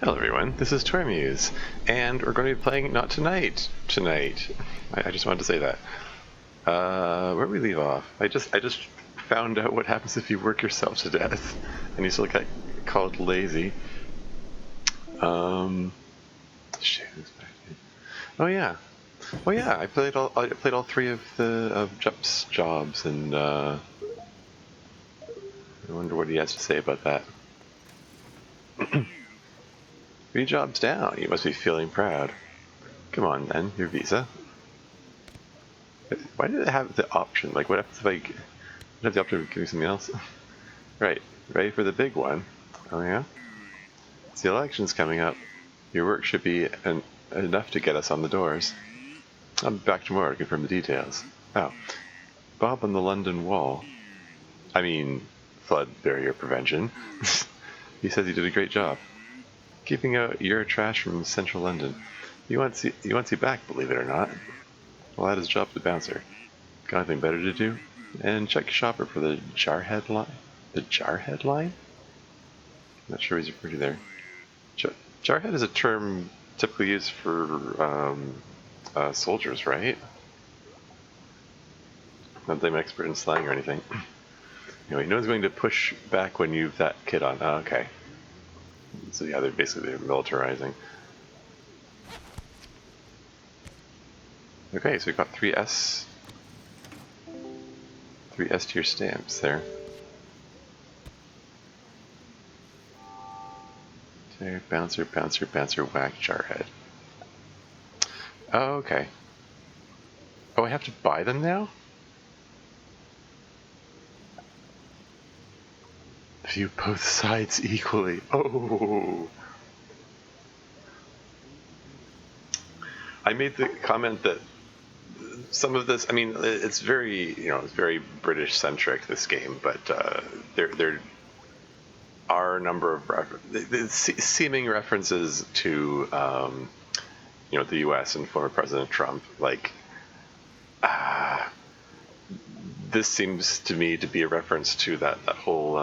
Hello everyone, this is Tormuse, and we're going to be playing Not Tonight. I just wanted to say that. Where did we leave off? I just found out what happens if you work yourself to death, and you still get called lazy. Shit, who's back in? Oh yeah. I played all three of Jep's jobs, and I wonder what he has to say about that. 3 jobs down. You must be feeling proud. Come on, then. Your visa. Why did it have the option? Like, what happens if I have the option of giving something else? Right. Ready for the big one? Oh, yeah? It's the election's coming up. Your work should be enough to get us on the doors. I'll be back tomorrow to confirm the details. Oh. Bob on the London Wall. I mean, flood barrier prevention. He says he did a great job. Keeping out your trash from central London. He wants you back, believe it or not. Well, that is job to bouncer. Got anything better to do? And check your shopper for the Jarhead line. The Jarhead line? Not sure what he's referring to there. Jarhead is a term typically used for soldiers, right? Not that I'm an expert in slang or anything. Anyway, no one's going to push back when you've that kid on. Oh, okay. So yeah, they're militarizing. Okay, so we've got 3 S tier stamps there. There, bouncer, whack, jarhead. Oh, okay. Oh, I have to buy them now? View both sides equally. Oh! I made the comment that some of this, I mean, it's very, it's very British-centric, this game, but there are a number of seeming references to, the U.S. and former President Trump. Like, this seems to me to be a reference to that whole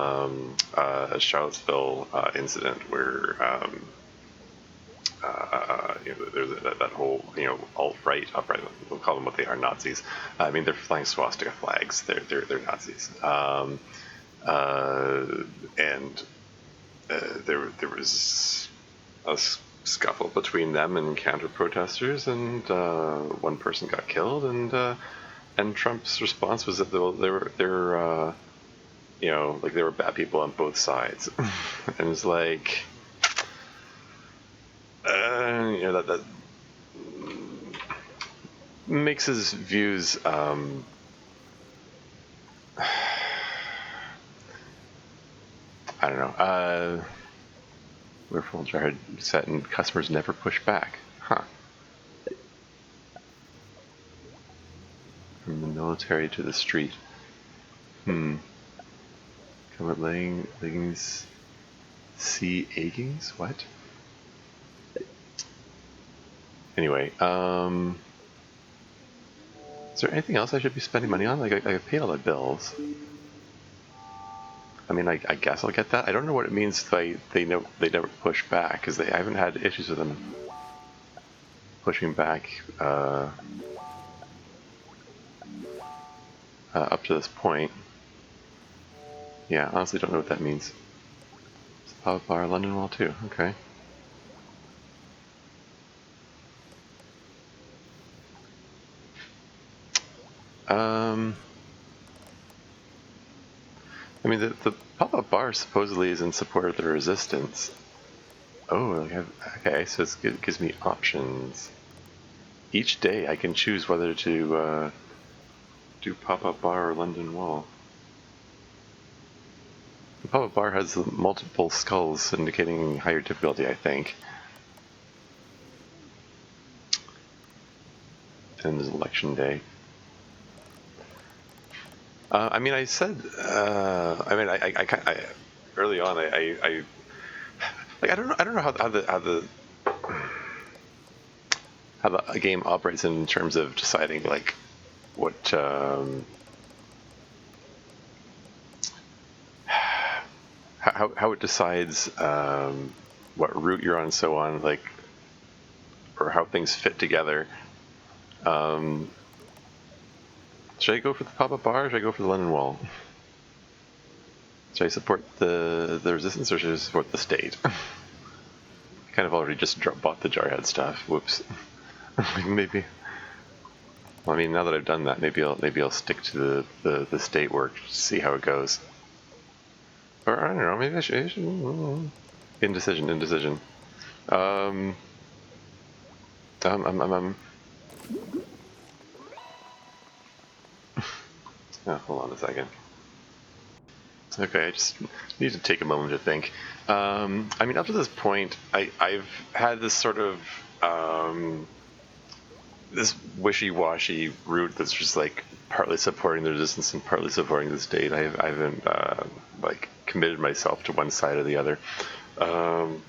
Charlottesville incident where there's that whole alt-right, upright, we'll call them what they are, Nazis. I mean, they're flying swastika flags. They're Nazis. And there was a scuffle between them and counter-protesters, and one person got killed, and Trump's response was that they were bad people on both sides. And it's like, that makes his views I don't know. We're full jarhead set and customers never push back. Huh. From the military to the street. Come at leggings. See eggings? What? Anyway, is there anything else I should be spending money on? Like, I paid all my bills. I mean, I guess I'll get that. I don't know what it means they never push back, because I haven't had issues with them pushing back up to this point. Yeah, honestly don't know what that means. It's Pop Bar, London Wall too. Okay. I mean, the pop-up bar supposedly is in support of the resistance. Oh, okay, so it gives me options. Each day I can choose whether to do pop-up bar or London Wall. The pop-up bar has multiple skulls indicating higher difficulty, I think. And there's election day. I mean, I said, I early on, I don't know how the game operates in terms of deciding like what how it decides what route you're on, and so on, like, or how things fit together. Should I go for the pop-up bar, or should I go for the London Wall? Should I support the resistance, or should I support the state? I kind of already just bought the Jarhead stuff. Whoops. Maybe. Well, I mean, now that I've done that, maybe I'll stick to the state work, see how it goes. Or I don't know. Maybe I should. Indecision. Oh, hold on a second. Okay, I just need to take a moment to think. I mean, up to this point, I've had this sort of this wishy-washy route that's just like partly supporting the resistance and partly supporting the state. I haven't like committed myself to one side or the other. So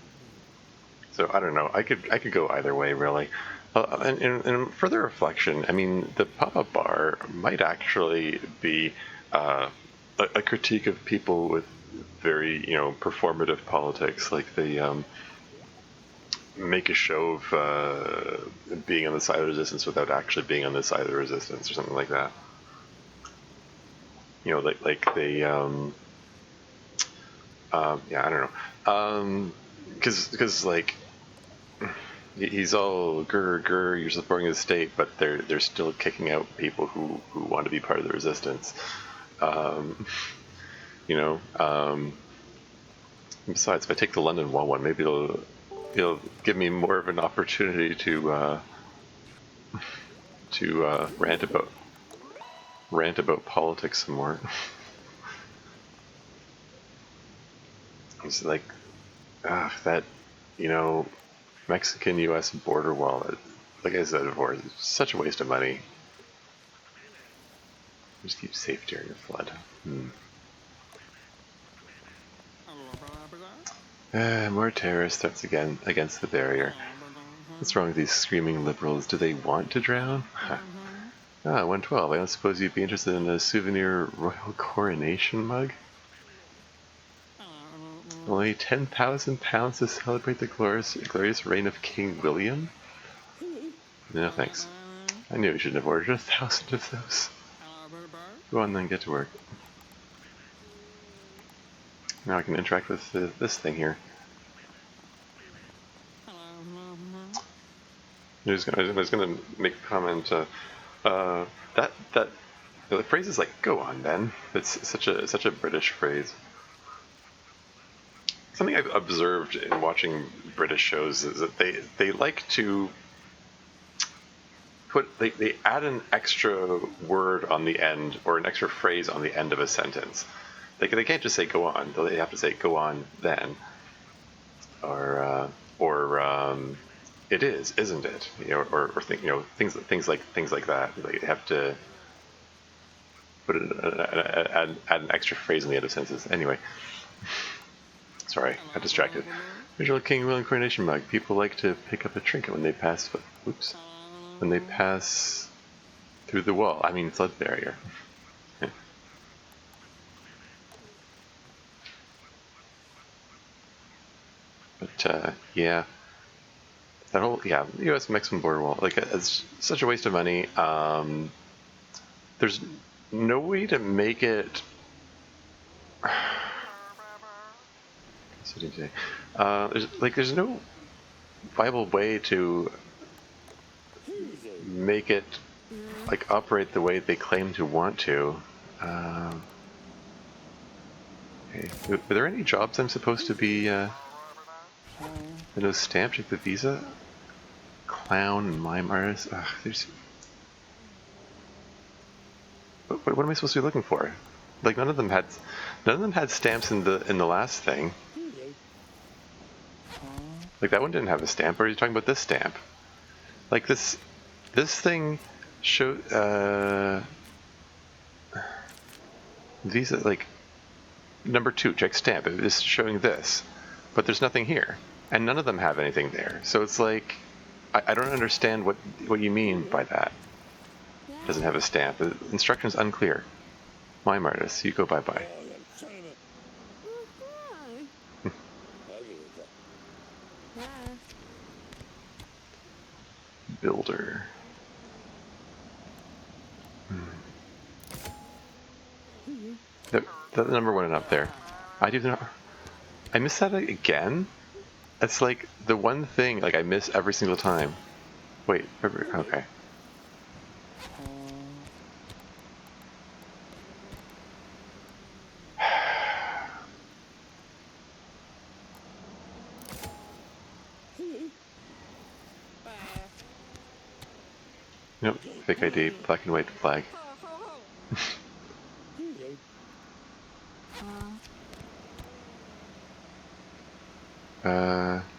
I don't know. I could go either way, really. And further reflection, I mean, the pop-up bar might actually be a critique of people with very, performative politics, like they make a show of being on the side of the resistance without actually being on the side of the resistance, or something like that. Like they, yeah, I don't know, because like he's all grr, you're supporting the state, but they're still kicking out people who want to be part of the resistance. Besides, if I take the London Wall one, maybe it'll give me more of an opportunity to rant about politics some more. It's like that, Mexican-U.S. border wall. Like I said before, it's such a waste of money. Just keep safe during a flood. More terrorist threats again against the barrier. What's wrong with these screaming liberals? Do they want to drown? Huh. 112. I don't suppose you'd be interested in a souvenir royal coronation mug? Only 10,000 pounds to celebrate the glorious reign of King William? No thanks. I knew we shouldn't have ordered 1,000 of those. Go on then, get to work. Now I can interact with this thing here. I was gonna make a comment. That the phrase is like "go on then." It's such a British phrase. Something I've observed in watching British shows is that they like to they add an extra word on the end or an extra phrase on the end of a sentence. They can't just say "go on." They have to say "go on then," or "it is, isn't it?" Or things like that. They have to put add an extra phrase on the end of sentences. Anyway, sorry, I got distracted. Visual King William coronation mug. People like to pick up a trinket when they pass. Oops. When they pass through the wall. I mean, flood barrier. But yeah, that whole U.S. Mexican border wall, like it's such a waste of money. There's no way to make it. There's no viable way to make it like operate the way they claim to want to. Okay. Are there any jobs I'm supposed to be? No stamp, check the visa. Clown and mime artist. There's. What am I supposed to be looking for? Like none of them had stamps in the last thing. Like that one didn't have a stamp. Or are you talking about this stamp? Like this thing show visa like number 2 check stamp. It is showing this, but there's nothing here, and none of them have anything there. So it's like I don't understand what you mean by that. Doesn't have a stamp. The instructions unclear. Mime artist, you go bye-bye. Builder. The number one up there. I do not. I missed that again? That's like the one thing like I miss every single time. Wait, okay. Nope, fake ID, black and white flag.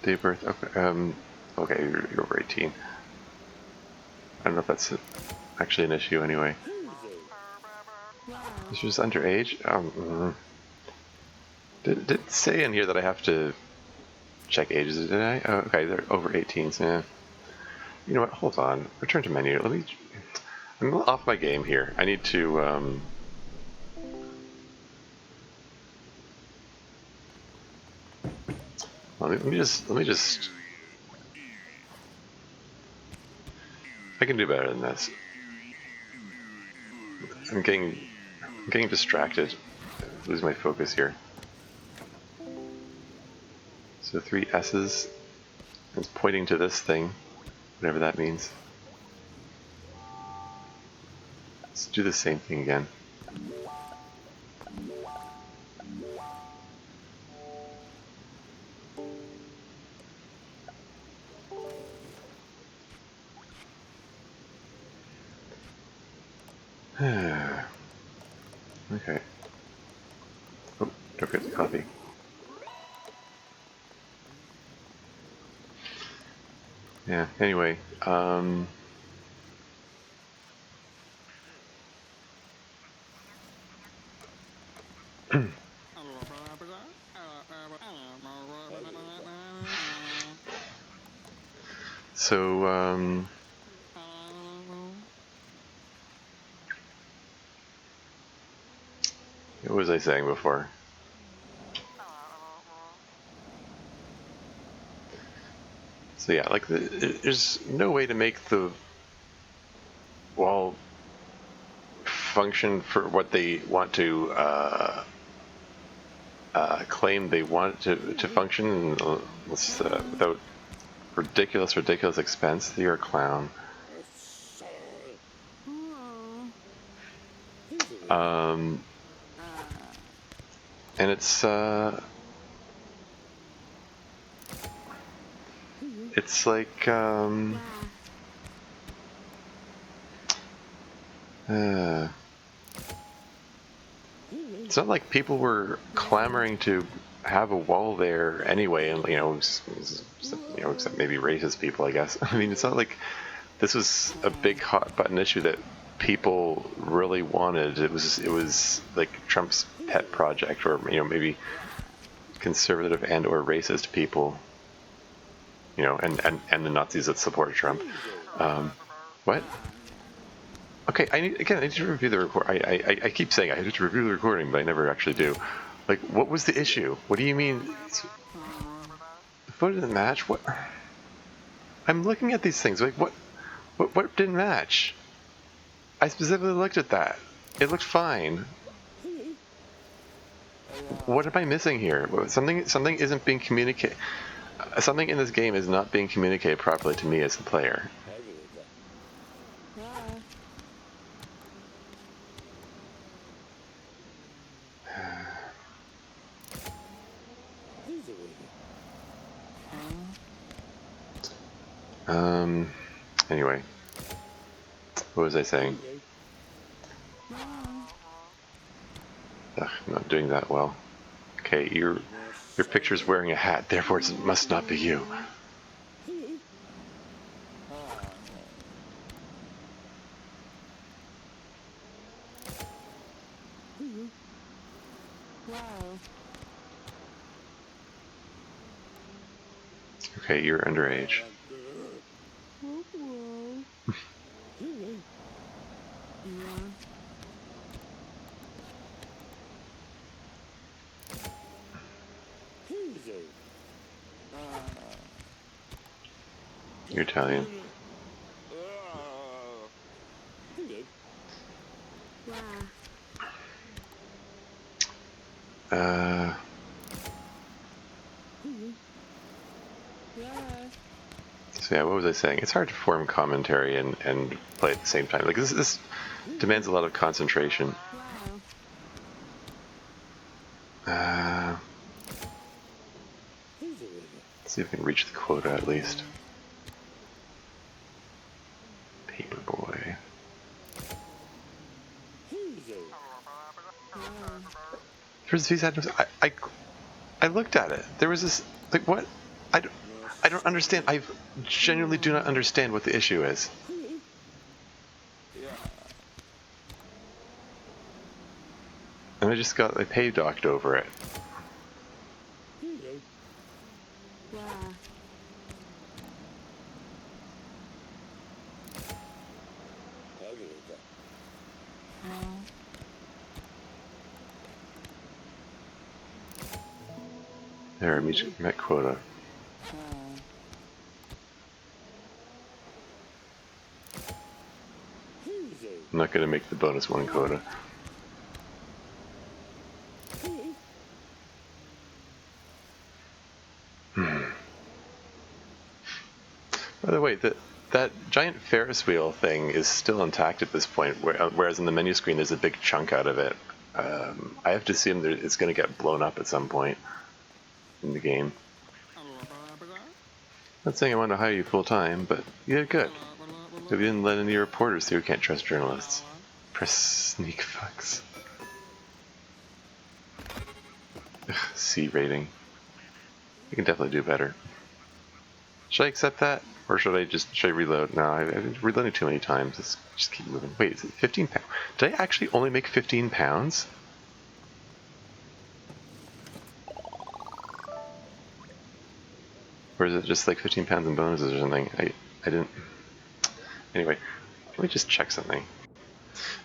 Date of birth, okay, okay, you're over 18. I don't know if that's actually an issue anyway. This was underage? Did it say in here that I have to check ages, did I? Oh, okay, they're over 18, so yeah. You know what, hold on, return to menu, I'm off my game here. I need to, let me just, I can do better than this. I'm getting distracted. Lose my focus here. So 3 S's. It's pointing to this thing, whatever that means. Let's do the same thing again. Okay. Oh, don't forget the coffee. Yeah, anyway, so, what was I saying before? So yeah, like there's no way to make the wall function for what they want to claim they want it to function without ridiculous expense. You're a clown. And it's like it's not like people were clamoring to have a wall there anyway, and except maybe racist people, I guess. I mean, it's not like this was a big hot button issue that people really wanted. It was like Trump's pet project, or maybe conservative and or racist people, and the Nazis that support Trump. What? Okay, I need to review the record. I keep saying I need to review the recording, but I never actually do. Like, what was the issue? What do you mean? The photo didn't match? What? I'm looking at these things. Like, what didn't match? I specifically looked at that. It looked fine. What am I missing here? Something isn't being communicated. Something in this game is not being communicated properly to me as the player. Anyway, what was I saying? Ugh, I'm not doing that well. Okay, your picture's wearing a hat, therefore it must not be you. Okay, you're underage. You're Italian. Uh, so yeah, what was I saying? It's hard to form commentary and play at the same time. Like this demands a lot of concentration. Let's see if we can reach the quota at least. Paperboy. There's these items. I looked at it. There was this, like, what? I don't understand. I genuinely do not understand what the issue is. And I just got, pay docked over it. There, met quota. I'm not going to make the bonus one quota. By the way, that giant Ferris wheel thing is still intact at this point, whereas in the menu screen there's a big chunk out of it. I have to assume that it's going to get blown up at some point in the game. Not saying I want to hire you full time, but you did good. If you didn't let any reporters through, can't trust journalists. Press sneak fucks. Ugh, C rating. You can definitely do better. Should I accept that? Or should I reload? No, I've reloaded too many times. Let's just keep moving. Wait, is it 15 pounds? Did I actually only make 15 pounds? Or is it just like 15 pounds in bonuses or something? I didn't... Anyway, let me just check something.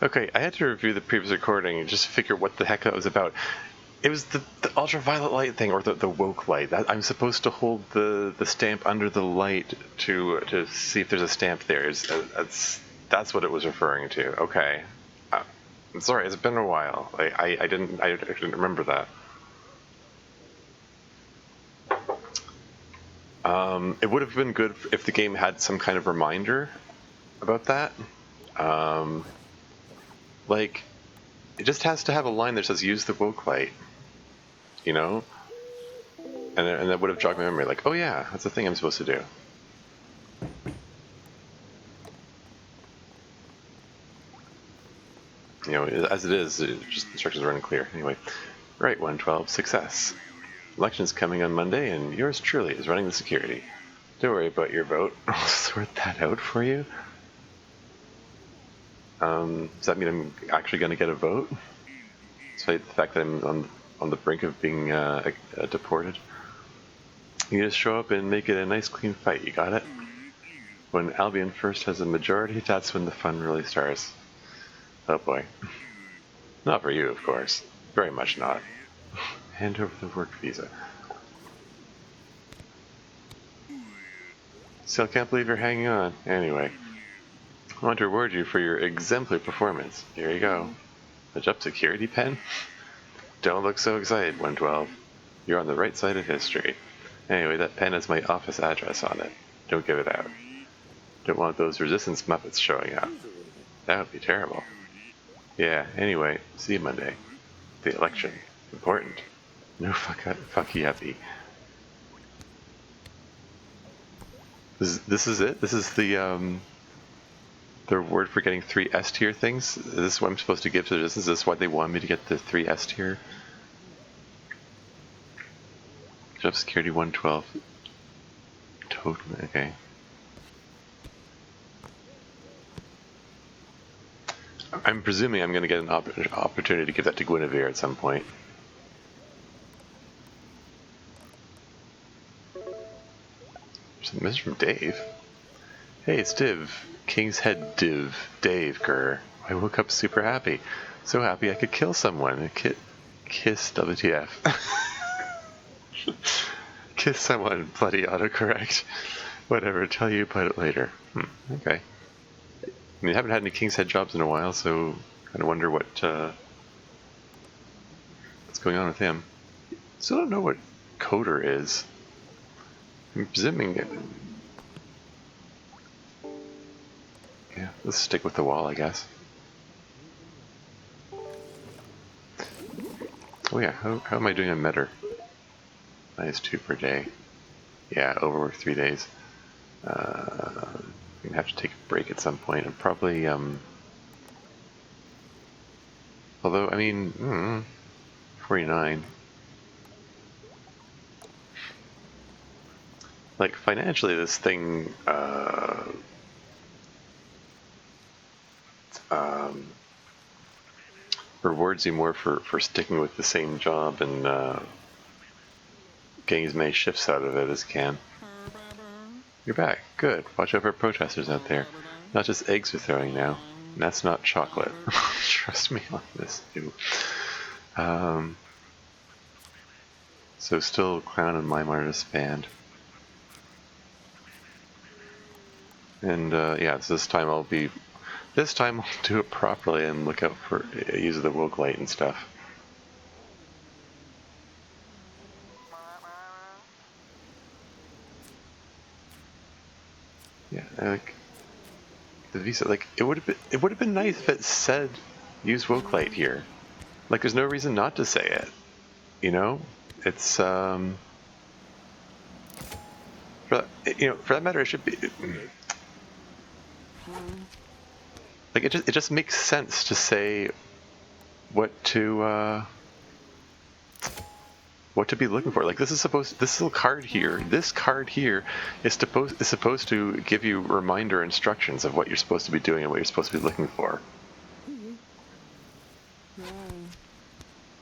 Okay, I had to review the previous recording and just figure what the heck that was about. It was the ultraviolet light thing, or the woke light. I'm supposed to hold the stamp under the light to see if there's a stamp there. That's what it was referring to. Okay, I'm sorry. It's been a while. I didn't remember that. It would have been good if the game had some kind of reminder about that. Like, it just has to have a line that says "use the woke light." You know, and that would have jogged my memory, like, oh yeah, that's the thing I'm supposed to do. You know, as it is, just instructions are unclear. Anyway, right, 112, success. Election's coming on Monday, and yours truly is running the security. Don't worry about your vote. I'll sort that out for you. Does that mean I'm actually going to get a vote? Despite the fact that I'm on the brink of being deported. You just show up and make it a nice clean fight, you got it? When Albion first has a majority, that's when the fun really starts. Oh boy. Not for you, of course. Very much not. Hand over the work visa. Still can't believe you're hanging on. Anyway. I want to reward you for your exemplary performance. Here you go. A job security pen? Don't look so excited, 112. You're on the right side of history. Anyway, that pen has my office address on it. Don't give it out. Don't want those resistance Muppets showing up. That would be terrible. Yeah, anyway, see you Monday. The election. Important. No fucky uppy. This is it? This is the reward for getting 3 S tier things? Is this what I'm supposed to give to this? Is this why they want me to get the 3 S tier? Job security 112. Totally, okay. I'm presuming I'm going to get an opportunity to give that to Guinevere at some point. There's a message from Dave. Hey, it's Div. King's Head Div. Dave, grr. I woke up super happy. So happy I could kill someone. Kiss WTF. Kiss someone, bloody autocorrect. Whatever, tell you about it later. Okay. I mean, I haven't had any King's Head jobs in a while, so I kind of wonder what's going on with him. Still don't know what coder is. I'm presuming it. Yeah, let's stick with the wall, I guess. Oh yeah, how am I doing on Metter? -2 per day. Yeah, overwork 3 days. I'm gonna have to take a break at some point. I'm probably, although, I mean, 49. Like, financially, this thing, rewards you more for sticking with the same job and getting as many shifts out of it as you can. You're back. Good. Watch out for protesters out there. Not just eggs we're throwing now. And that's not chocolate. Trust me on this, too. So still Clown and Mime Artist Band. And yeah, so this time I'll do it properly and look out for use of the woke light and stuff. Yeah, like the visa, like it would have been nice if it said use woke light here. Like there's no reason not to say it. You know, it's for that matter, it should be like it just makes sense to say what to be looking for. Like this little card here, this card here is supposed to give you reminder instructions of what you're supposed to be doing and what you're supposed to be looking for.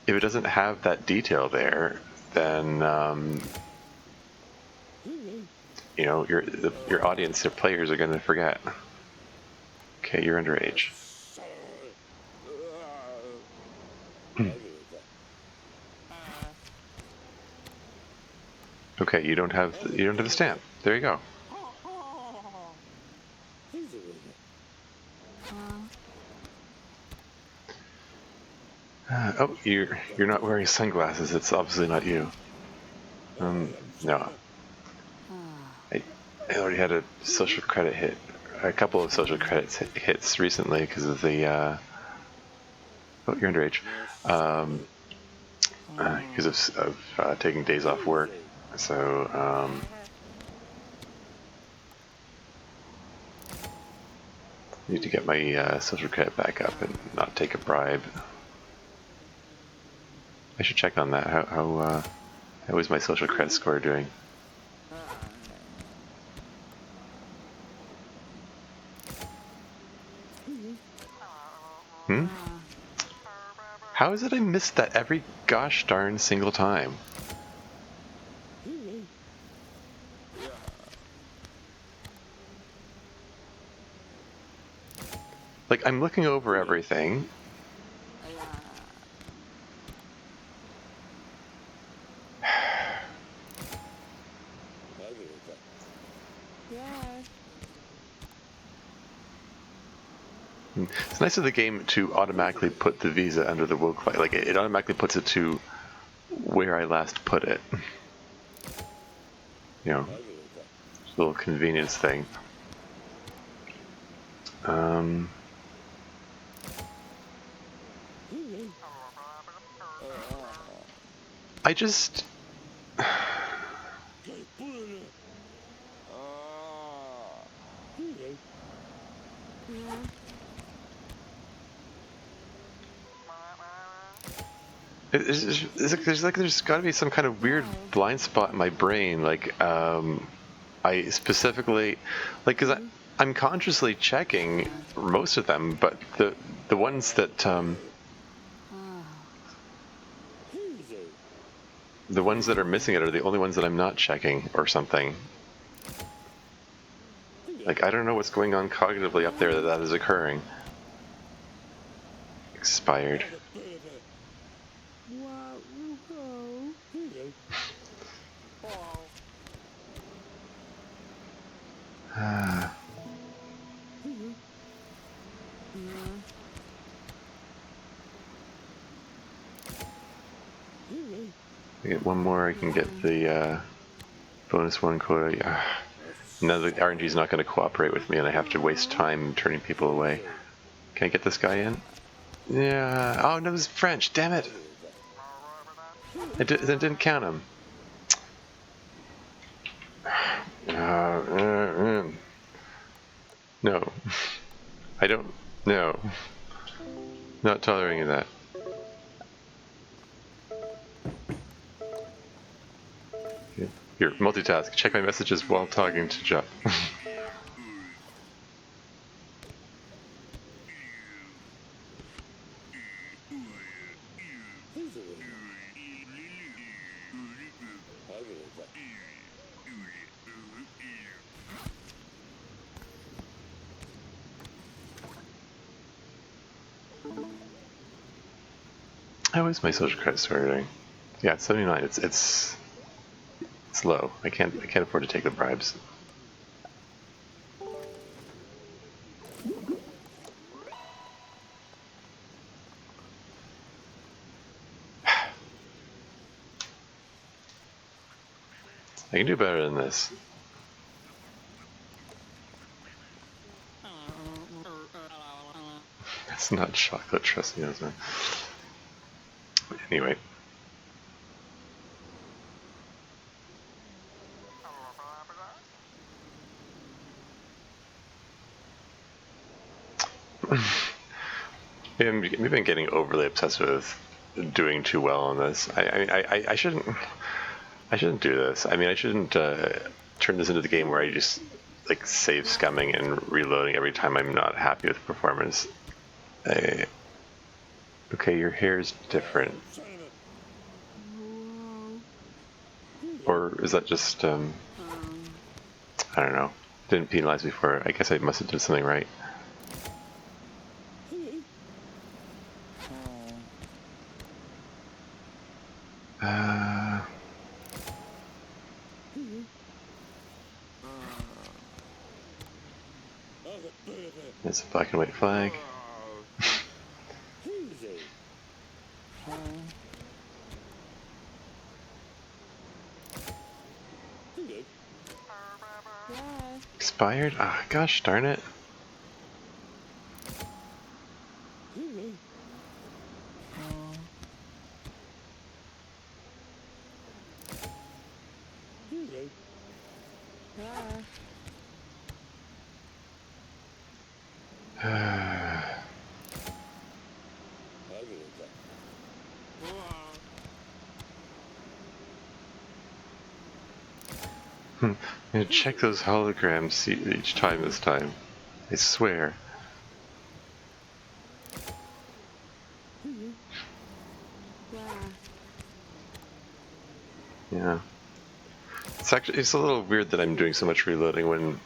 If it doesn't have that detail there, then your audience, your players are going to forget. Okay, you're underage. Okay, you don't have the stamp. There you go. Oh, you're not wearing sunglasses. It's obviously not you. No. I already had a social credit hit. A couple of social credits hits recently because of the. Oh, you're underage. Because of taking days off work. So. Need to get my social credit back up and not take a bribe. I should check on that. How is my social credit score doing? How is it I missed that every gosh darn single time? Like, I'm looking over everything. It's nice of the game to automatically put the visa under the woke light. Like, it automatically puts it to where I last put it. You know, it's a little convenience thing. I just... There's got to be some kind of weird blind spot in my brain. Like, I specifically, like, because I'm consciously checking most of them, but the ones that are missing it are the only ones that I'm not checking or something. Like, I don't know what's going on cognitively up there that is occurring. Expired. I get one more, I can get the bonus one quota. Yeah. Now the RNG is not going to cooperate with me and I have to waste time turning people away. Can I get this guy in? Yeah. Oh, no, it was French. Damn it. It didn't count him. No. I don't. No. Not tolerating that. Here, multitask. Check my messages while talking to Jeff. How is my social credit score doing? Yeah, it's 79. It's low. I can't afford to take the bribes. I can do better than this. It's not chocolate, trust me, man. Anyway. Maybe I'm getting overly obsessed with doing too well on this. I shouldn't do this. I mean, I shouldn't turn this into the game where I just like save scumming and reloading every time I'm not happy with performance. Okay, your hair's different. Or is that just, I don't know. Didn't penalize me for it. I guess I must have done something right. It's a black and white flag. Expired? Ah, gosh darn it. I'm gonna check those holograms each time this time. I swear. Yeah. It's a little weird that I'm doing so much reloading when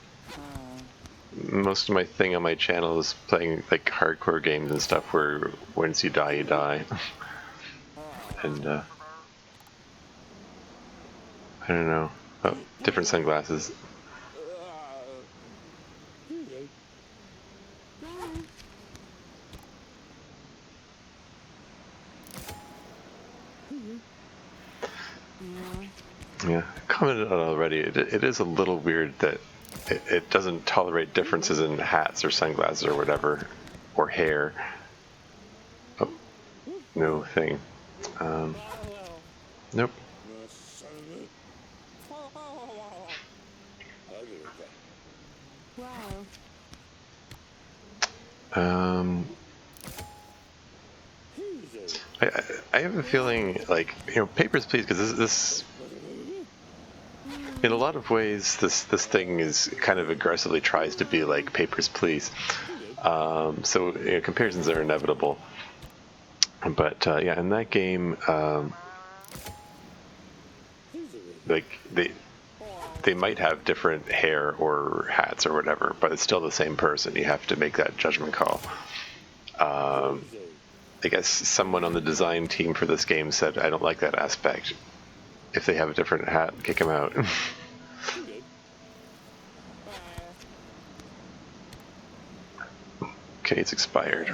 most of my thing on my channel is playing like hardcore games and stuff where once you die, you die. And I don't know. Oh, different sunglasses. Yeah, I commented on it already. It is a little weird that it doesn't tolerate differences in hats or sunglasses or whatever, or hair. Oh, no thing. Nope. I have a feeling like, you know, papers please, because this in a lot of ways this thing is kind of aggressively tries to be like papers please. So you know, comparisons are inevitable. But yeah, in that game, like they might have different hair or hats or whatever, but it's still the same person. You have to make that judgment call. I guess someone on the design team for this game said, I don't like that aspect. If they have a different hat, kick them out. Okay, it's expired.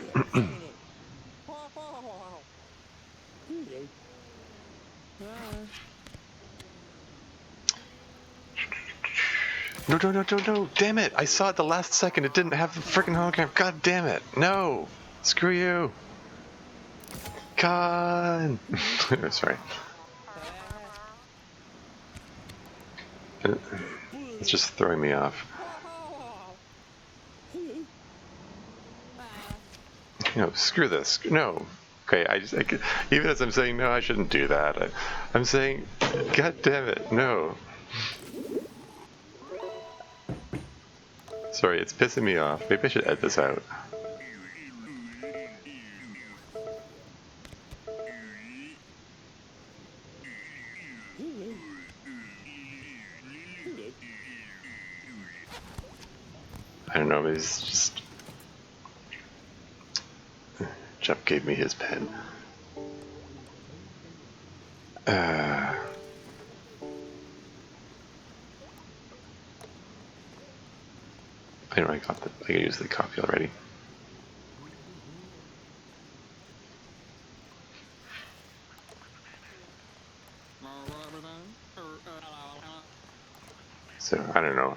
No, no, no, no, no! Damn it! I saw it the last second. It didn't have the freaking hologram. God damn it! No! Screw you! Con! Sorry. It's just throwing me off. No, screw this. No. Okay, even as I'm saying no, I shouldn't do that. I'm saying, God damn it, no. Sorry, it's pissing me off. Maybe I should edit this out. I don't know, maybe it's just... Jeff gave me his pen. I know I can use the copy already. So, I don't know.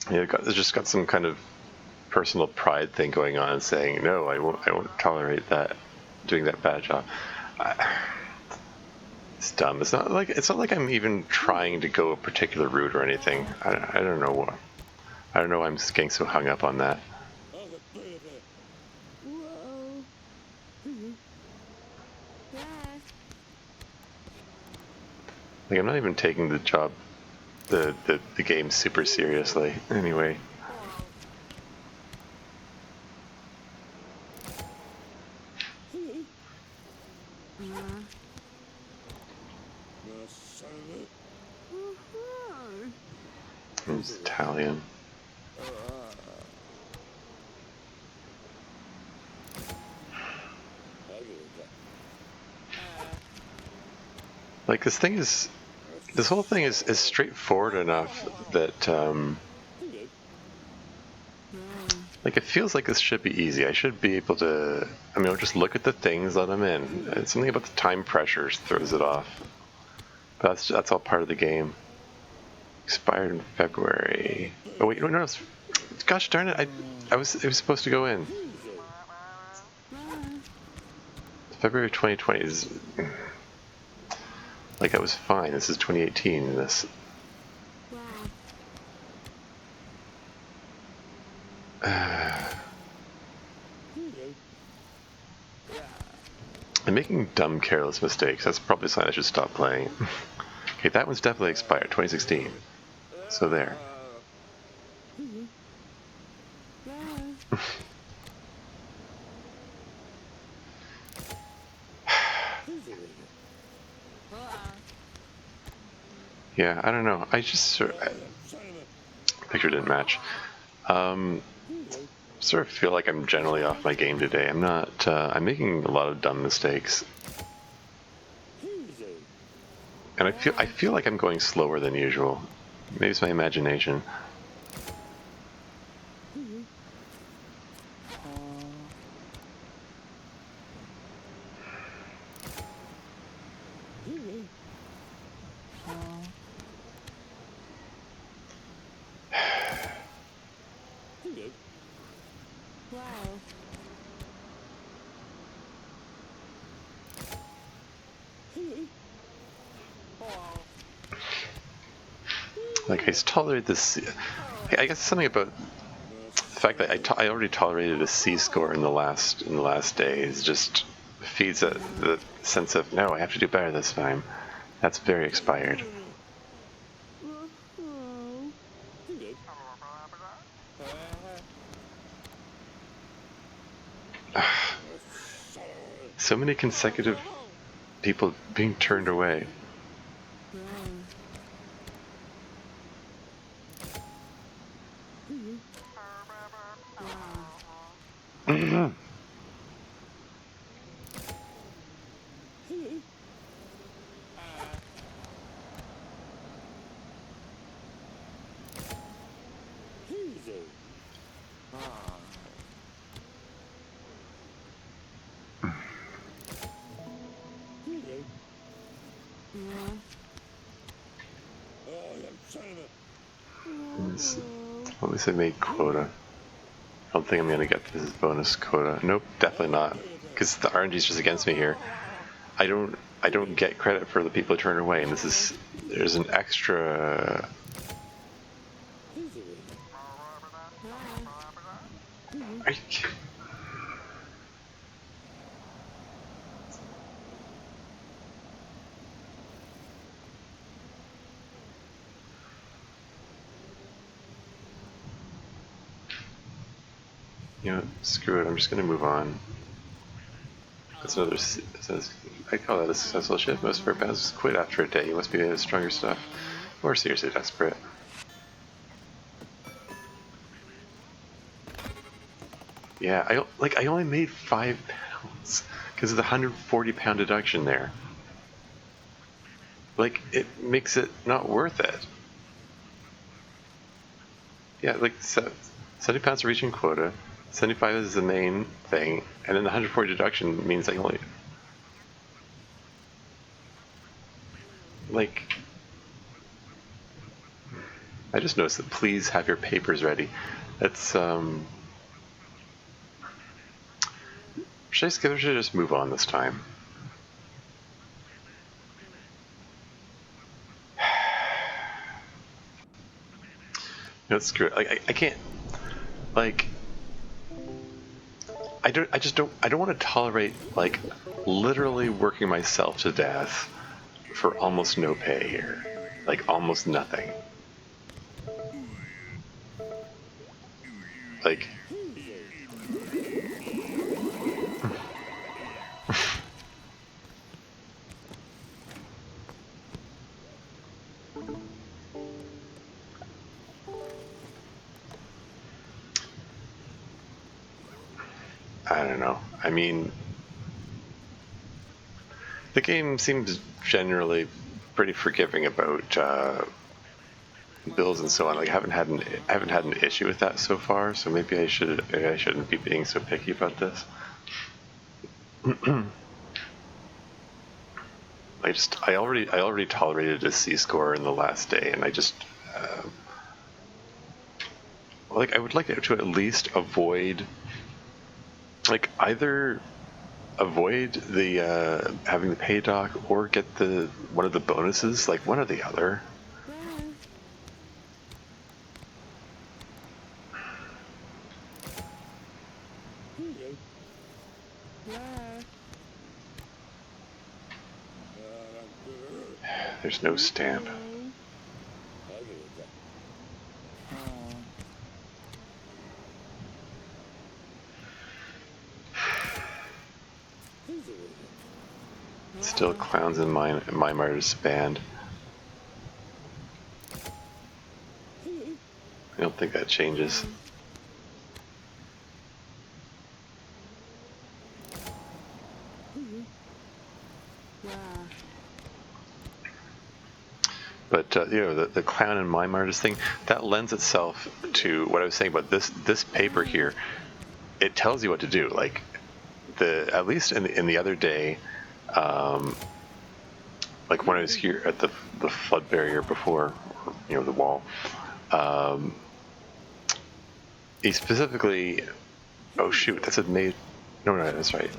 Yeah, it's just got some kind of personal pride thing going on, saying, no, I won't tolerate that, doing that bad job. It's dumb. It's not like I'm even trying to go a particular route or anything. I don't know what. I don't know why I'm just getting so hung up on that. Like, I'm not even taking the job, the game super seriously. Anyway. It's Italian. Like, this whole thing is straightforward enough that, like, it feels like this should be easy. I should be able to, I mean, I'll just look at the things, let them in. It's something about the time pressures throws it off. But that's all part of the game. Expired in February. Oh wait, no, gosh darn it! it was supposed to go in. February 2020 is like, I was fine. This is 2018. And this. I'm making dumb, careless mistakes. That's probably a sign I should stop playing. Okay, that one's definitely expired. 2016. So there. Yeah, I don't know. I just picture didn't match. Sort of feel like I'm generally off my game today. I'm not. I'm making a lot of dumb mistakes, and I feel like I'm going slower than usual. Maybe it's my imagination. Like, I tolerated this. I guess something about the fact that I already tolerated a C score in the last day is just feeds the sense of, no, I have to do better this time. That's very expired. So many consecutive people being turned away. At least I made quota. I don't think I'm gonna get this bonus quota. Nope, definitely not. Because the RNG is just against me here. I don't get credit for the people who turn away, and there's an extra. Are you kidding? You know, screw it. I'm just gonna move on. That's another. I call that a successful shift. Most of our bands quit after a day. You must be made of stronger stuff, or seriously desperate. Yeah, I only made 5 pounds because of the 140-pound deduction there. Like, it makes it not worth it. Yeah, like 70 pounds for reaching quota. 75 is the main thing, and then the 140 deduction means I only. Like, I just noticed that please have your papers ready. That's should I just move on this time? No, screw it. Like, I can't. Like, I don't want to tolerate like literally working myself to death for almost no pay here. Like almost nothing. Like I don't know. I mean, the game seems generally pretty forgiving about bills and so on. Like I haven't had an issue with that so far. So maybe I shouldn't be being so picky about this. I already tolerated a C score in the last day, and I just like I would like to at least avoid like either avoid the having the pay doc or get the one of the bonuses, like one or the other. There's no stamp. Still clowns in my Martyrs band. I don't think that changes. But you know, the clown and mime artist thing, that lends itself to what I was saying about this paper here. It tells you what to do. Like at least in the other day, like when I was here at the flood barrier before, or, you know, the wall. He specifically. Oh shoot, that's a May. No, that's right.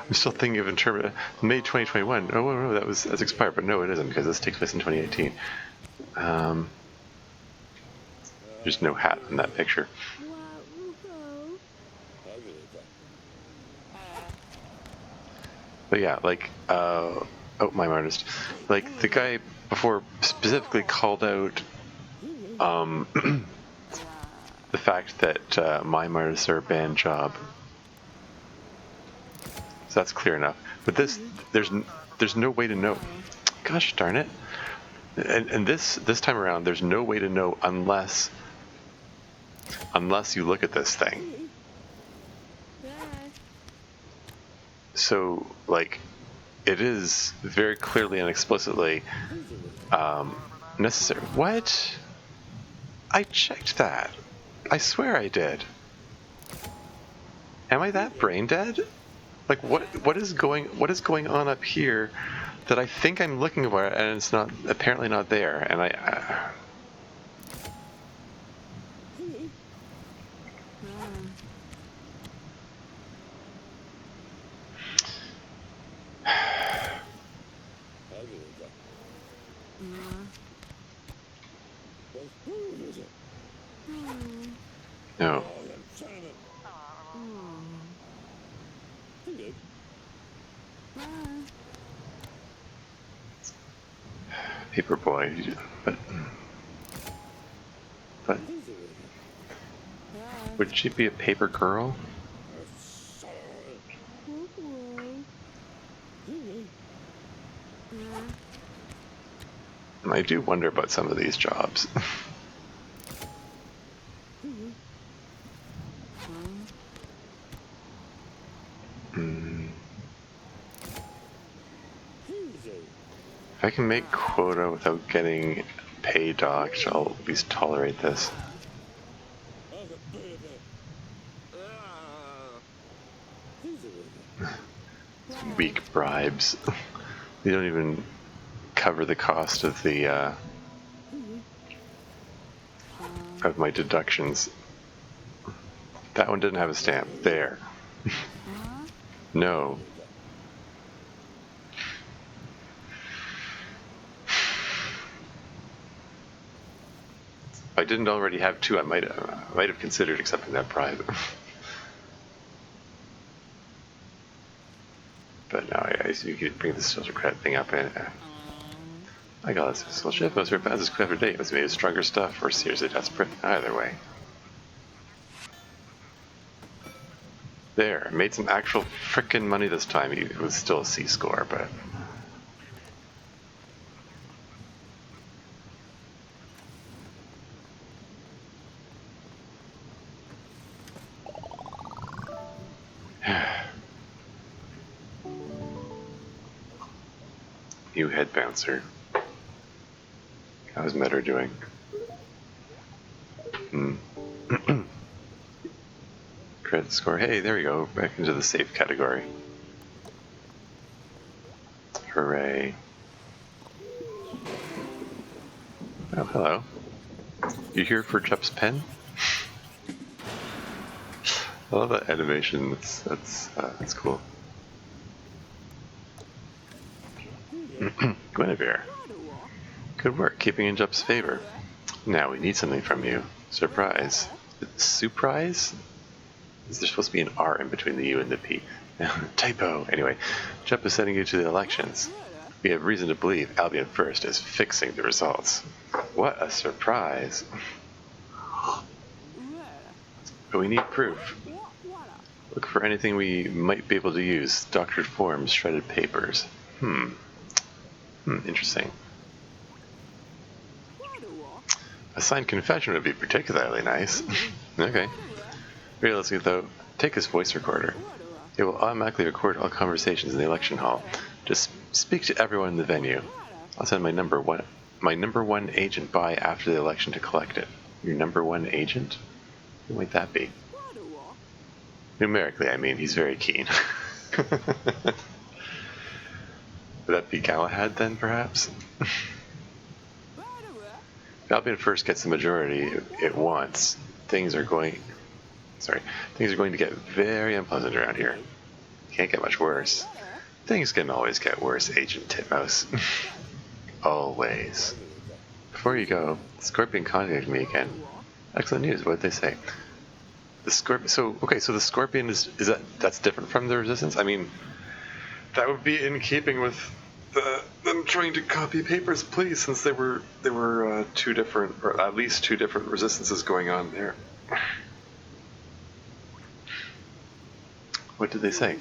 I'm still thinking of in terms of May 2021. Oh no, that's expired, but no, it isn't because this takes place in 2018. There's no hat in that picture. But yeah, like oh, my artist, like the guy before specifically called out the fact that mime artists are a banned job. So that's clear enough. But this, there's no way to know. Gosh darn it! And this time around, there's no way to know unless you look at this thing. So like, it is very clearly and explicitly necessary. What? I checked that. I swear I did. Am I that brain dead? Like what is going on up here that I think I'm looking for and it's not apparently not there and I no. Paper boy, but would she be a paper girl? I do wonder about some of these jobs. If I can make quota without getting pay docked, I'll at least tolerate this. Weak bribes. They don't even cover the cost of the of my deductions. That one didn't have a stamp. There. No. If I didn't already have two, I might have considered accepting that bribe. But now I see you could bring the social credit thing up and I got this. Social ship must surpass this clever date. Must be made of stronger stuff or seriously desperate. Either way. There, made some actual frickin' money this time. It was still a C score, but you head bouncer. How's Metter doing? Credit score. Hey, there we go. Back into the safe category. Hooray. Oh, hello. You here for Jep's pen? I love that animation. That's cool. Guinevere. Good work keeping in Jep's favor. Now we need something from you. Surprise. Surprise? Is there supposed to be an R in between the U and the P? Typo. Anyway, Jep is sending you to the elections. We have reason to believe Albion First is fixing the results. What a surprise. But we need proof. Look for anything we might be able to use. Doctored forms, shredded papers. Interesting. A signed confession would be particularly nice. Okay. Realistically though, take this voice recorder. It will automatically record all conversations in the election hall. Just speak to everyone in the venue. I'll send my number one agent by after the election to collect it. Your number one agent? Who might that be? Numerically, I mean, he's very keen. Would that be Galahad then, perhaps? If Albion First gets the majority it wants, things are going to get very unpleasant around here. Can't get much worse. Things can always get worse, Agent Titmouse. Always. Before you go, Scorpion contacted me again. Excellent news, what did they say? The Scorpion, so the Scorpion that's different from the Resistance? I mean, that would be in keeping with them trying to copy Papers, Please, since there were two different, or at least two different Resistances going on there. What did they say?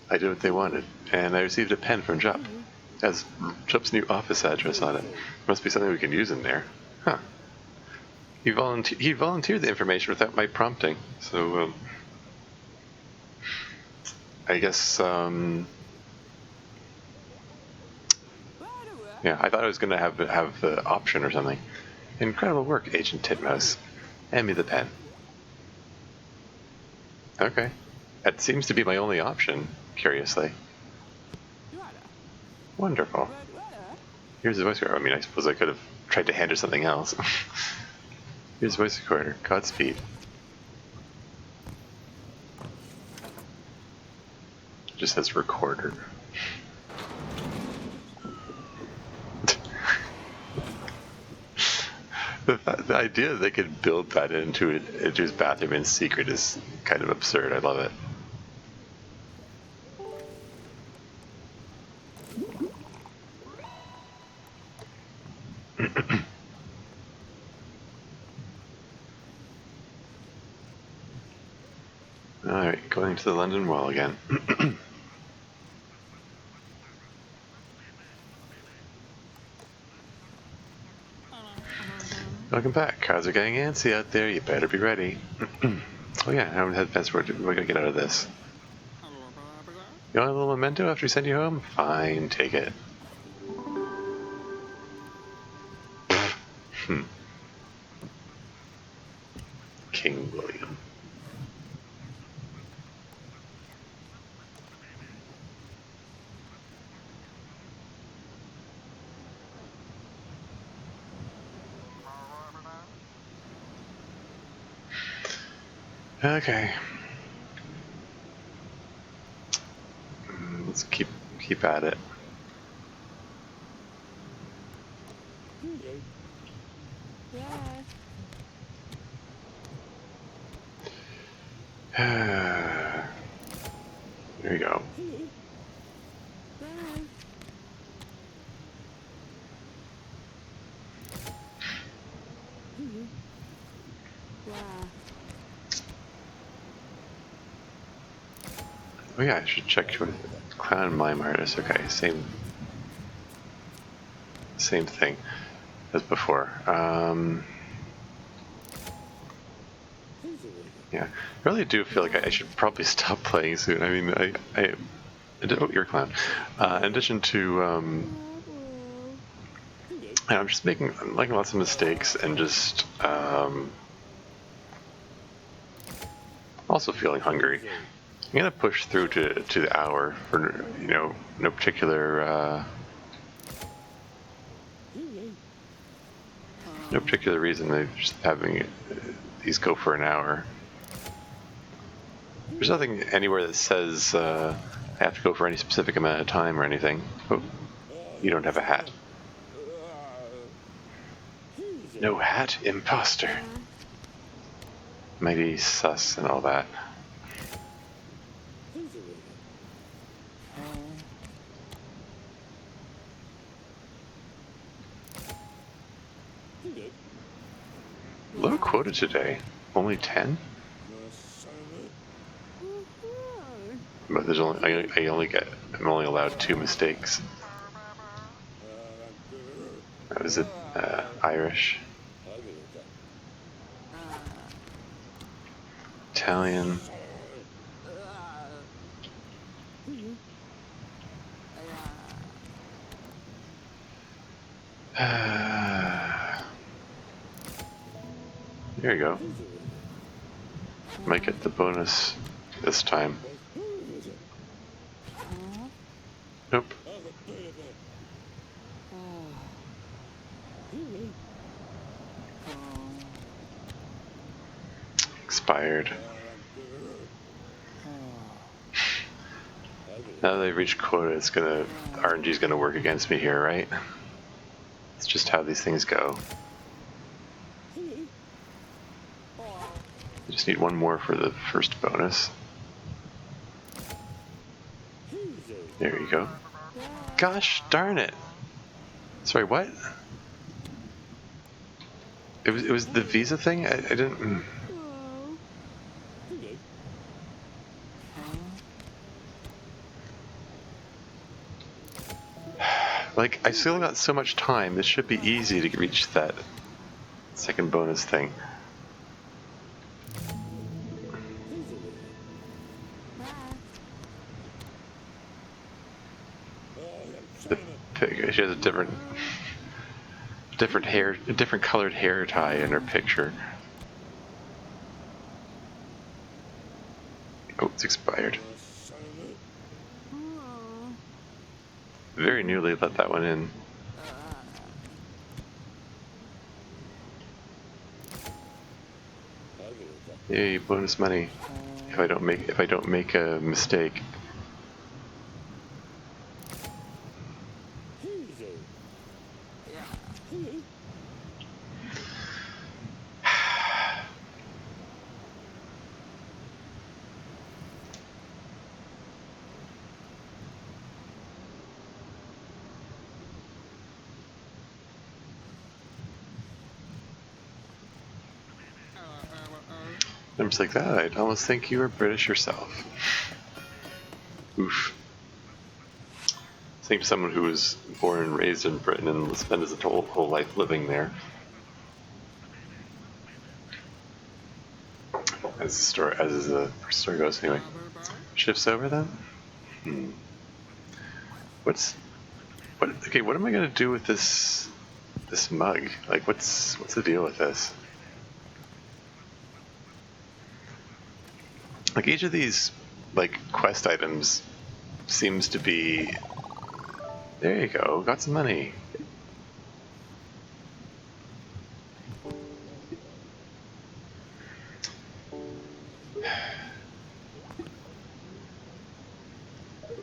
I did what they wanted, and I received a pen from Jup. It has Jup's new office address on it. Must be something we can use in there. Huh. He volunteered the information without my prompting, so, I guess, yeah, I thought I was going to have the option or something. Incredible work, Agent Titmouse. Hand me the pen. Okay. That seems to be my only option, curiously. Wonderful. Here's the voice recorder. I mean, I suppose I could have tried to hand her something else. Here's the voice recorder. Godspeed. Just says recorder. The idea that they could build that into his bathroom in secret is kind of absurd. I love it. Alright, going to the London Wall again. Welcome back. Cars are getting antsy out there. You better be ready. Oh yeah, I haven't had best word. We're gonna get out of this. You want a little memento after we send you home? Fine, take it. King William. Okay. Let's keep at it. There we go. Oh yeah, I should check with Clown Mime Artist. Okay, same thing as before. Yeah, I really do feel like I should probably stop playing soon. I mean, oh, you're a clown. In addition to, I'm just making lots of mistakes and just also feeling hungry. I'm gonna push through to the hour for no particular reason. They're just having these go for an hour. There's nothing anywhere that says I have to go for any specific amount of time or anything. Oh, you don't have a hat. No hat, imposter. Mighty sus and all that. Low quota today. Only 10? But there's only I'm only allowed 2 mistakes. That was it. Irish, Italian. There you go. Might get the bonus this time. Nope. Expired. Now that they've reached quota, RNG's gonna work against me here, right? It's just how these things go. I just need one more for the first bonus. There you go. Gosh darn it! Sorry, what? It was the visa thing? I didn't... Like, I still got so much time. This should be easy to reach that second bonus thing. The pig, she has a different... different colored hair tie in her picture. Oh, it's expired. Very newly let that one in. Yay, bonus money. If I don't make a mistake. I'm just like that. I'd almost think you were British yourself. Oof. Saying to someone who was born and raised in Britain and spent his whole life living there. As the story goes, anyway. Shifts over then. Okay? What am I gonna do with this mug? Like, what's the deal with this? Like, each of these, like, quest items seems to be... There you go, got some money.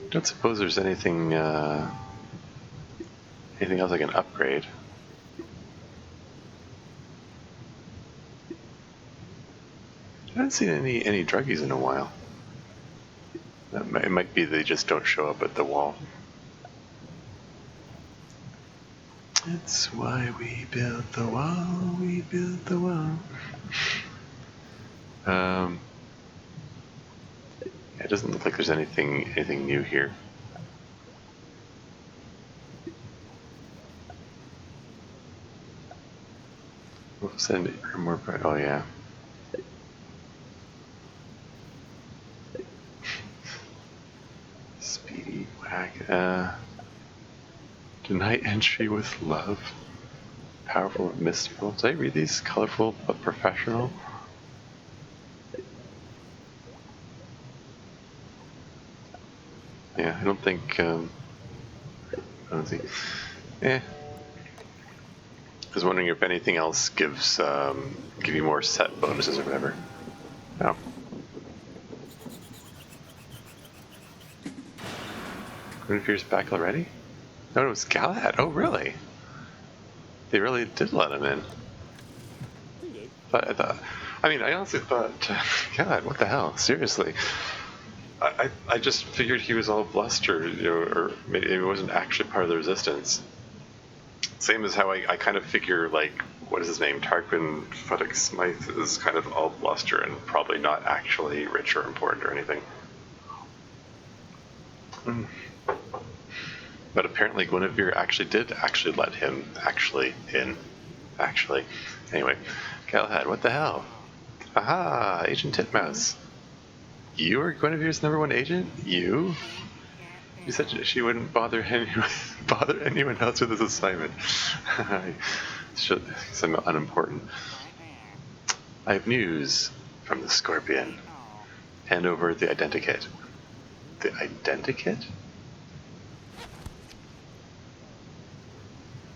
Don't suppose there's anything else I can upgrade. I haven't seen any druggies in a while. It might be they just don't show up at the wall. That's why we built the wall, we built the wall. It doesn't look like there's anything new here. We'll send more. Oh yeah. Speedy whack. Deny entry with love. Powerful but mystical. Did I read these? Colorful but professional. Yeah, I don't think. I don't see. I was wondering if anything else gives give you more set bonuses or whatever. No. Guinevere's back already? No, it was Galahad. Oh, really? They really did let him in. I honestly thought, God, what the hell? Seriously. I just figured he was all bluster, or maybe it wasn't actually part of the resistance. Same as how I kind of figure, like, what is his name? Tarquin Fuddick Smythe is kind of all bluster and probably not actually rich or important or anything. But apparently Guinevere did let him in. Anyway, Galahad, what the hell? Aha, Agent Titmouse. You are Guinevere's #1 agent? You? You said she wouldn't bother anyone else with this assignment. I'm unimportant. I have news from the Scorpion. Hand over the identikit. The identikit?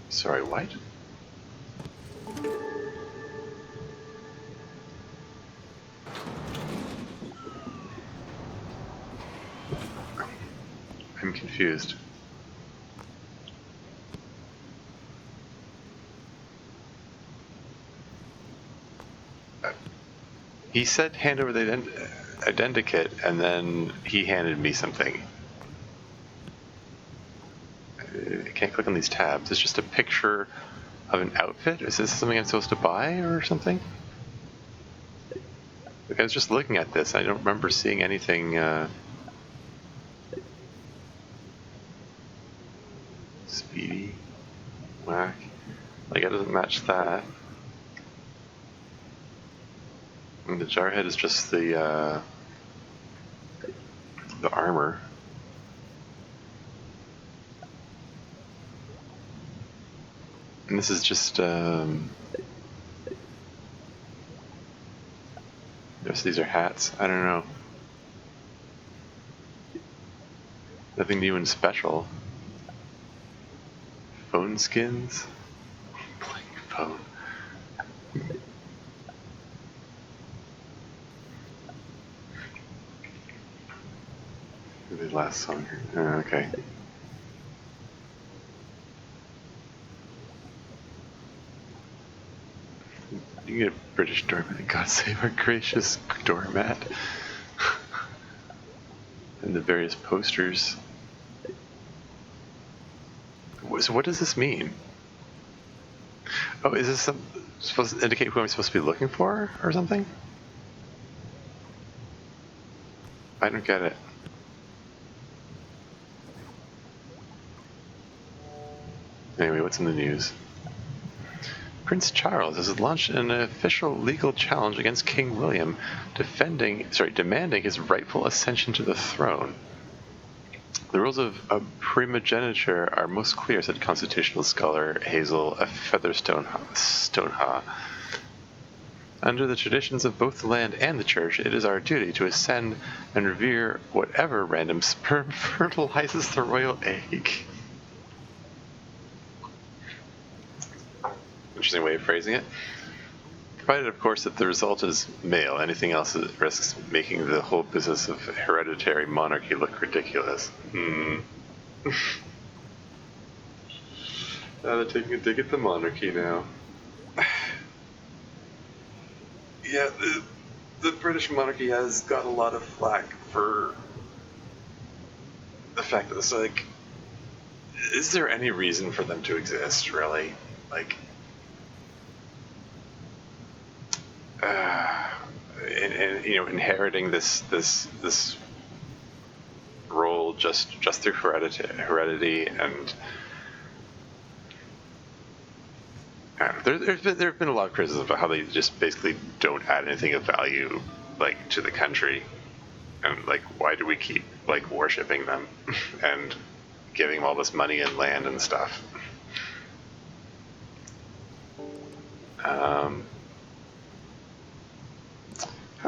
Sorry, what? I'm confused. He said hand over the identikit, and then he handed me something. I can't click on these tabs. It's just a picture of an outfit? Is this something I'm supposed to buy or something? Like, I was just looking at this. I don't remember seeing anything... Speedy. Whack. Like, it doesn't match that. And the Jarhead is just the armor. And this is just, yes, these are hats. I don't know. Nothing new and special. Phone skins? Playing phone. The last song here. Okay. You get a British doormat. God save our gracious doormat. And the various posters. So what does this mean? Oh, is this supposed to indicate who I'm supposed to be looking for or something? I don't get it. Anyway, what's in the news? Prince Charles has launched an official legal challenge against King William, demanding his rightful ascension to the throne. The rules of primogeniture are most clear, said constitutional scholar Hazel Featherstoneha. Under the traditions of both the land and the church, it is our duty to ascend and revere whatever random sperm fertilizes the royal egg. Interesting way of phrasing it. Provided, of course, that the result is male. Anything else risks making the whole business of hereditary monarchy look ridiculous. They're taking a dig at the monarchy now. Yeah, the British monarchy has got a lot of flack for the fact that it's like, is there any reason for them to exist, really? Like, and you know, inheriting this role just through heredity, and there have been a lot of criticism about how they just basically don't add anything of value, like, to the country, and like, why do we keep like worshipping them and giving them all this money and land and stuff?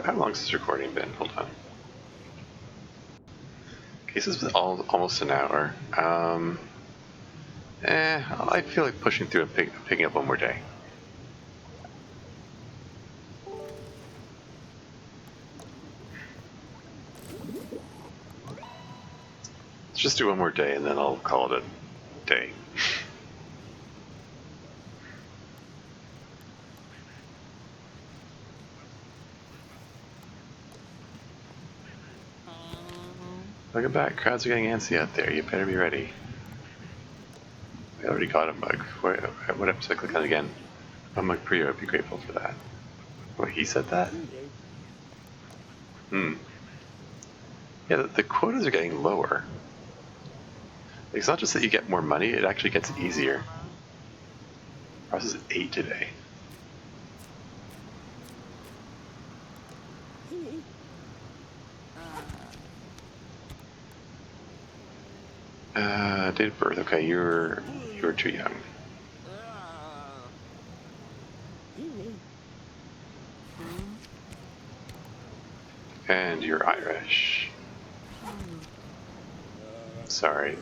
How long has this recording been? Hold on. Okay, this is almost an hour. I feel like pushing through and picking up one more day. Let's just do one more day and then I'll call it a day. Welcome back. Crowds are getting antsy out there. You better be ready. I already got a mug. What episode? Click on it again. A mug per year. I'd be grateful for that. Oh, he said that? Yeah, the quotas are getting lower. It's not just that you get more money, it actually gets easier. Ours is 8 today. Date of birth. Okay, you're too young. And you're Irish. Sorry.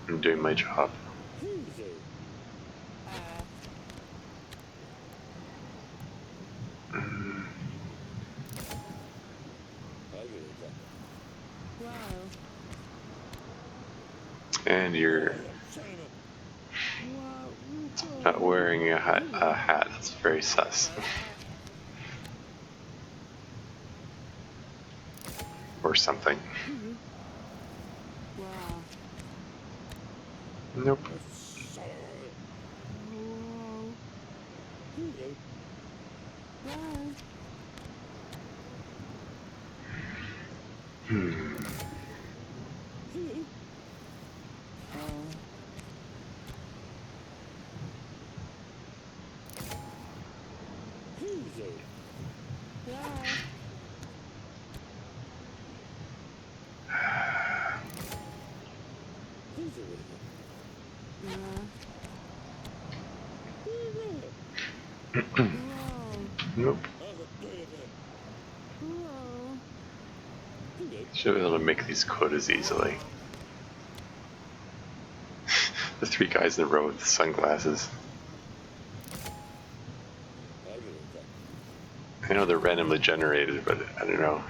I'm doing my job. And you're not wearing a hat. That's very sus. Or something. Nope. Nope. Should be able to make these quotas easily. The three guys in a row with the sunglasses. I know they're randomly generated, but I don't know.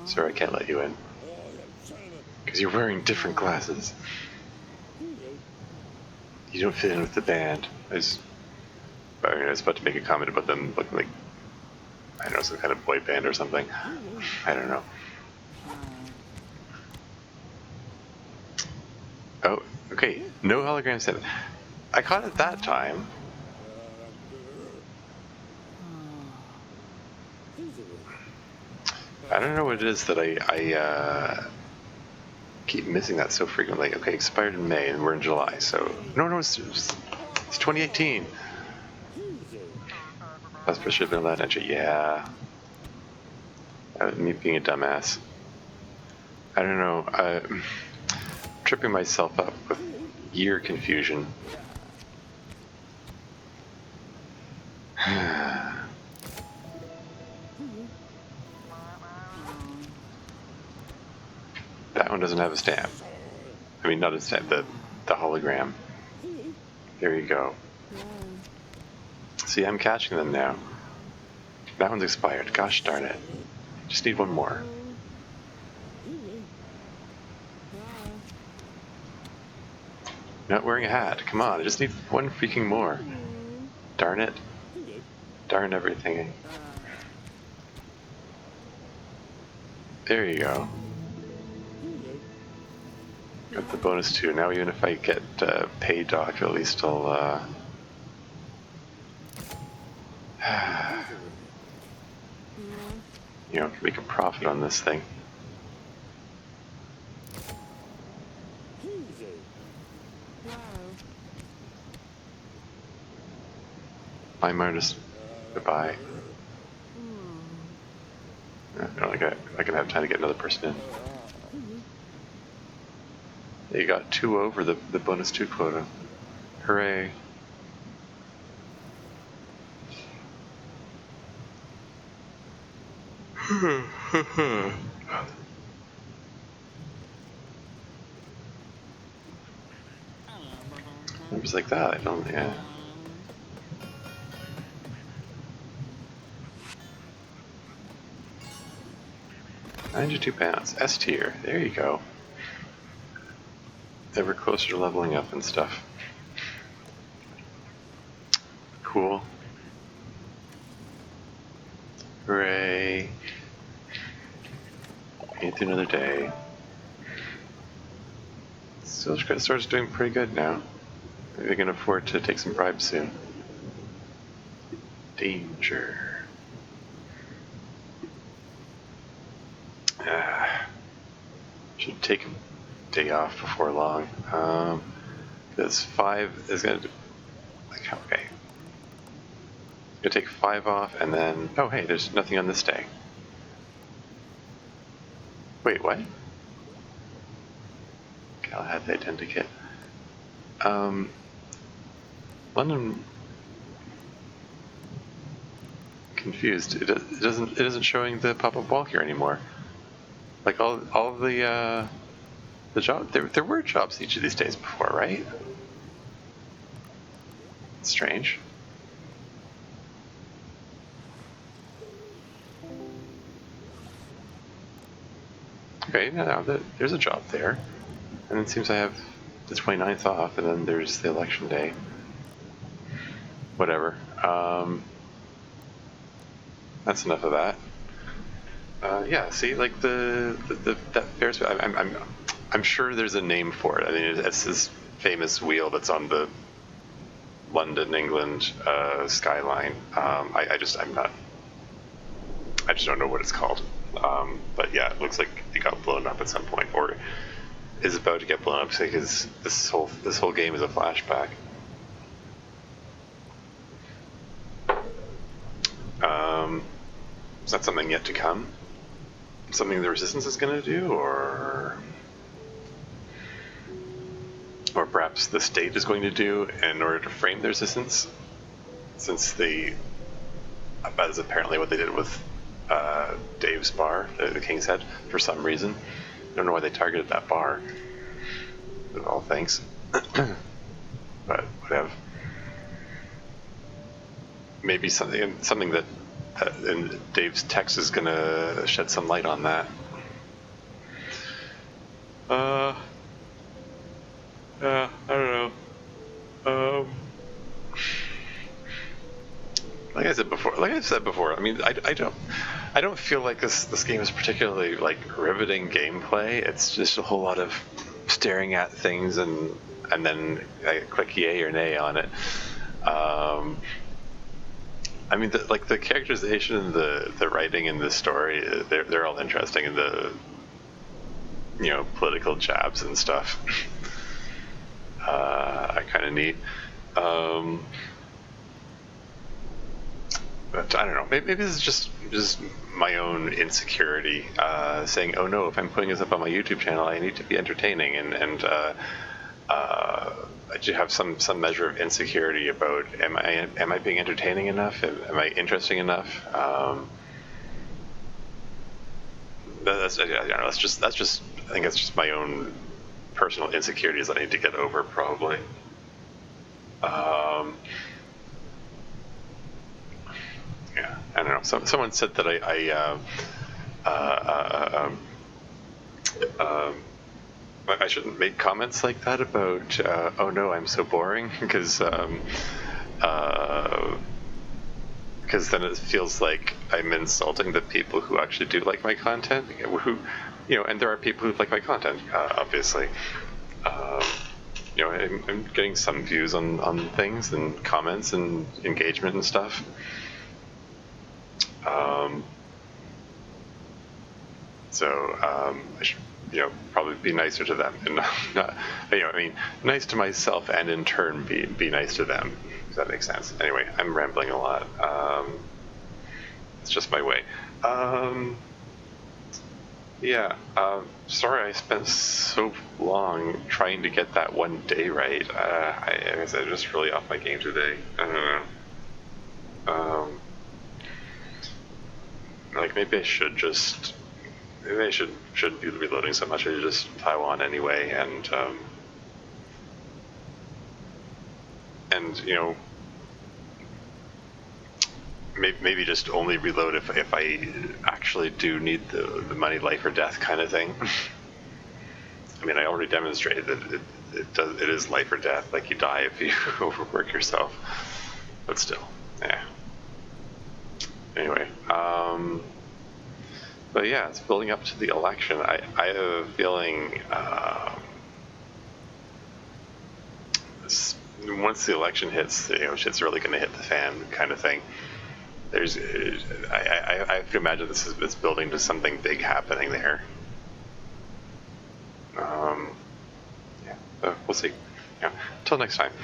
Sir, I can't let you in. Because you're wearing different glasses. You don't fit in with the band. I was about to make a comment about them looking like, I don't know, some kind of boy band or something. I don't know. Oh, okay. No hologram 7. I caught it that time. I don't know what it is that I keep missing that so frequently. Okay, expired in May and we're in July, so... No, it's 2018. That's should have been that entry. Yeah. Me being a dumbass. I don't know. I'm tripping myself up with year confusion. That one doesn't have a stamp. I mean, not a stamp, the hologram. There you go. See, I'm catching them now. That one's expired. Gosh darn it. Just need one more. Not wearing a hat. Come on, I just need one freaking more. Darn it. Darn everything. There you go. Got the bonus 2. Now even if I get paid doc, at least I'll you know, make a profit on this thing. I'm artist. Goodbye. I don't think I can have time to get another person in. You got 2 over the bonus 2 quota. Hooray. Numbers like that, I don't, yeah. £92. S tier. There you go. Ever closer to leveling up and stuff. Cool. Hooray. Made through another day. Social credit store's doing pretty good now. Maybe we can afford to take some bribes soon. Danger. Should take a day off before long. This 5 is gonna, like, okay. Gonna take 5 off and then, oh hey, there's nothing on this day. Wait, what? Galahad the Identikit. London. Confused. It isn't showing the pop-up wall here anymore. Like all the job there were jobs each of these days before, right? It's strange. Okay, now there's a job there, and it seems I have the 29th off, and then there's the election day. Whatever. That's enough of that. Yeah, see, like that Ferris wheel. I'm sure there's a name for it. I mean, it's this famous wheel that's on the London, England skyline. I just don't know what it's called. But yeah, it looks like it got blown up at some point, or is about to get blown up because this whole game is a flashback. Is that something yet to come? Something the Resistance is going to do, or or perhaps the state is going to do in order to frame their resistance, since that is apparently what they did with Dave's bar, the King's Head, for some reason. I don't know why they targeted that bar, of all things. But whatever. Maybe something that in Dave's text is going to shed some light on that. I don't know. Like I said before, I mean, I don't feel like this game is particularly like riveting gameplay. It's just a whole lot of staring at things and then I click yay or nay on it. I mean, the characterization and the writing and the story, they're all interesting, and the political jabs and stuff are kind of neat. But I don't know. Maybe this is just my own insecurity, saying, "Oh no, if I'm putting this up on my YouTube channel, I need to be entertaining," and I do have some measure of insecurity about am I being entertaining enough? Am I interesting enough? That's I don't know. That's just I think that's just my own personal insecurities I need to get over, probably. Yeah, I don't know. Someone said that I shouldn't make comments like that about oh no, I'm so boring, because then it feels like I'm insulting the people who actually do like my content, who and there are people who like my content, obviously. I'm getting some views on things and comments and engagement and stuff. I should, probably be nicer to them, and not, I mean, nice to myself, and in turn be nice to them. Does that make sense? Anyway, I'm rambling a lot. It's just my way. Yeah. Sorry, I spent so long trying to get that one day right. I guess I'm just really off my game today. I don't know. Like maybe I should just. Maybe I shouldn't be reloading so much. I should just pile on anyway, and maybe just only reload if I actually do need the money, life or death kind of thing. I mean, I already demonstrated that it is life or death. Like, you die if you overwork yourself, but still, yeah. Anyway. But yeah, it's building up to the election. I have a feeling once the election hits, shit's really going to hit the fan, kind of thing. I have to imagine it's building to something big happening there. Yeah, we'll see. Yeah. Until next time.